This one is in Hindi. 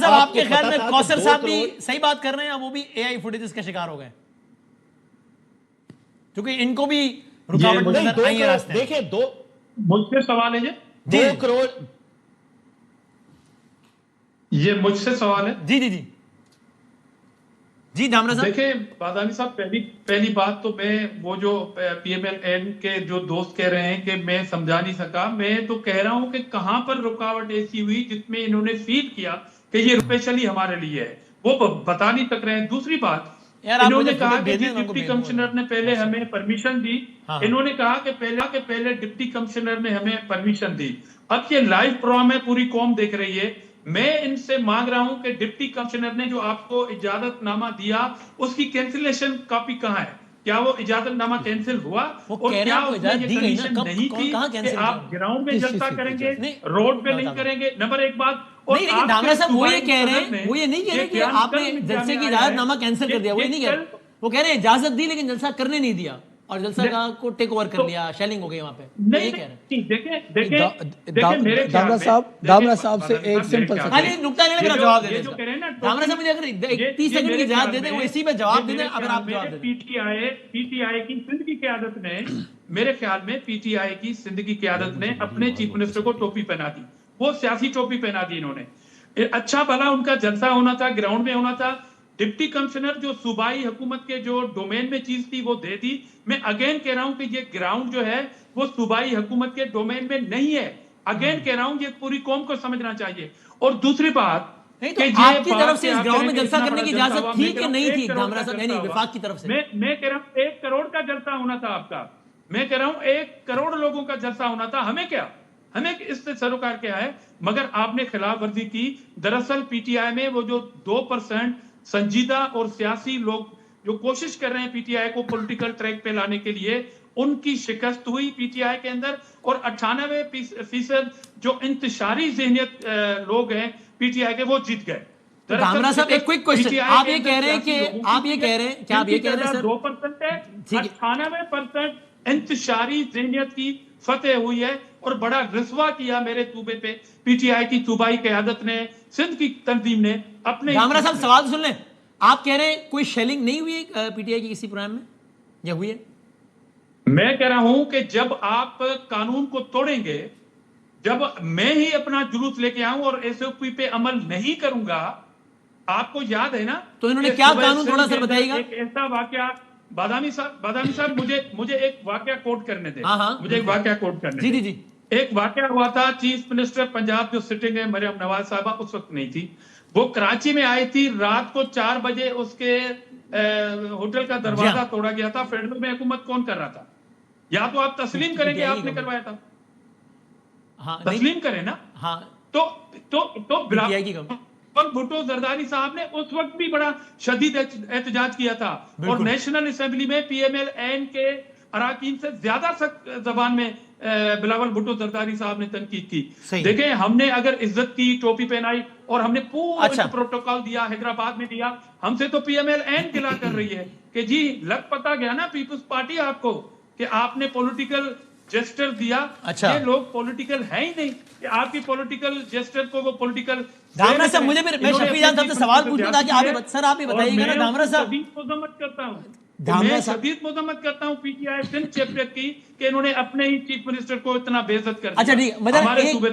साहब आपके ख्याल में कौसर साहब भी सही बात कर रहे हैं, वो भी एआई फुटेजेस के शिकार हो गए? क्योंकि इनको भी रुकावट नजर आई है रास्ते। देखिए, मुझसे सवाल है ये, 2 करोड़, ये मुझसे सवाल है। जी जी जी जी धामरा साहब। देखिए बादामी साहब, पहली बात तो मैं वो जो पीएमएल-एन के जो दोस्त कह रहे हैं कि मैं समझा नहीं सका, मैं तो कह रहा हूं कि कहां पर रुकावट ऐसी हुई जिसमें इन्होंने फील किया कि ये स्पेशली हमारे लिए है, वो बता नहीं सक रहे हैं। दूसरी बात, इन्होंने कहा कि डिप्टी कमिश्नर ने पहले हमें परमिशन दी। इन्होंने कहा कि पहले डिप्टी कमिश्नर ने हमें परमिशन दी। अब ये लाइव प्रोग्राम है, पूरी कौम देख रही है। मैं इनसे मांग रहा हूं कि डिप्टी कमिश्नर ने जो आपको इजाजतनामा दिया उसकी कैंसिलेशन कॉपी कहां है? क्या वो इजाजतनामा कैंसिल हुआ? और क्या उसमें ये कंडीशन नहीं थी कि आप ग्राउंड में जलसा करेंगे, रोड पे नहीं करेंगे? नंबर एक बात। नहीं, लेकिन धामरा साहब वो ये कह रहे हैं, वो ये नहीं कह रहे कि आपने जलसे की इजाजतनामा कैंसिल कर दिया, वो ये नहीं कह रहे। वो कह रहे हैं इजाजत दी लेकिन जलसा करने नहीं दिया और जलसा का को टेक ओवर कर लिया, शेलिंग हो गई वहां पे, ये कह रहे हैं। दामरा साहब से एक सिंपल सा खाली नुक्ता लेने का जवाब दे दें। धामरा साहब मुझे अगर 30 सेकंड की इजाजत दे दें, वो इसी पे जवाब दे दें। अगर आप जवाब दे दें। पीटीआई की सिंध की क़यादत ने, मेरे ख्याल में पीटीआई की सिंध की क़यादत ने अपने चीफ मिनिस्टर को टोपी पहना दी, वो सियासी टोपी पहना दी इन्होंने। अच्छा भला उनका जलसा होना था, ग्राउंड में होना था। डिप्टी कमिश्नर जो सूबाई हुकूमत के जो डोमेन में चीज थी वो दे दी। मैं अगेन कह रहा हूं कि ये ग्राउंड जो है वो सूबाई हुकूमत के डोमेन में नहीं है। अगेन कह रहा हूं, ये पूरी कौम को समझना चाहिए। और दूसरी बात, नहीं तो आपकी तरफ से इस ग्राउंड में जलसा करने की इजाजत थी कि नहीं थी धामरा साहब? नहीं, विफाक की तरफ से। मैं कह रहा हूं 1 करोड़ का जलसा होना था आपका। मैं कह रहा हूं 1 करोड़ लोगों का जलसा होना था। हमें क्या, हमें इससे सरोकार क्या है? मगर आपने खिलाफ वर्जी की। दरअसल पीटीआई में वो जो 2% संजीदा और सियासी लोग जो कोशिश कर रहे हैं पीटीआई को पॉलिटिकल ट्रैक पे लाने के लिए, उनकी शिकस्त हुई पीटीआई के अंदर। और 98% जो इंतशारी ज़हनियत लोग हैं पीटीआई के, वो जीत गए। धामरा साहब एक क्विक क्वेश्चन, आप ये कह रहे हैं कि आप ये कह रहे हैं, क्या आप ये कह रहे हैं सर 2% है, 98% इंतशारी ज़हनियत की फतेह हुई है। और बड़ा रिस्वा किया मेरे सूबे पे पीटीआई की सूबाई क़यादत ने, सिंध की तंजीम ने अपने। धामरा साहब सवाल सुन लें, आप कह रहे हैं कोई शेलिंग नहीं हुई पीटीआई की किसी प्रोग्राम में, या हुई है? मैं कह रहा हूं कि जब आप कानून को तोड़ेंगे, जब मैं ही अपना जुलूस लेके आऊं और एसओपी पे अमल नहीं करूंगा, आपको याद है ना? तो इन्होंने क्या कानून तोड़ा सर, बताइएगा। एक ऐसा वाकया, बादामी साहब मुझे एक वाकया कोट करने दें। मुझे एक वाकया कोट करने दें। जी। एक वाकया हुआ था, चीफ मिनिस्टर पंजाब जो सिटिंग है मरियम नवाज साहबा उस वक्त नहीं थी, वो कराची में आई थी। रात को 4 बजे उसके होटल का दरवाजा तोड़ा गया था। फेडरल में हुकूमत कौन कर रहा था? या तो आप तस्लीम करेंगे आपने करवाया था। तस्लीम करें ना। तो बिलावल भुट्टो जरदारी साहब ने उस वक्त भी बड़ा शदीद एहतजाज किया था। और नेशनल असेंबली में पीएमएल-एन के अराकीन से ज्यादा सख्त जबान में बिलावल भुट्टो जरदारी साहब ने तनकीद की। देखें, हमने अगर इज्जत की, टोपी पहनाई और हमने पूरा प्रोटोकॉल दिया, हैदराबाद में दिया। हमसे तो पीएमएल-एन गिला कर रही है कि जी लग पता गया ना पीपुल्स पार्टी आपको कि आपने पॉलिटिकल जेस्टर दिया। ये लोग पॉलिटिकल है ही नहीं कि आपकी पॉलिटिकल जेस्टर को वो पॉलिटिकल। धामरा साहब मुझे मैं शफी जान साहब से सवाल पूछना था कि आप सर आप ही बताइएगा ना धामरा साहब। मजम्मत करता हूँ, मैं शदीद मजम्मत करता हूँ पीटीआई सिंध चैप्टर की कि इन्होंने अपने ही चीफ मिनिस्टर को इतना बेइज्जत कर दिया। अच्छा ठीक है, हमारे सूबे पे।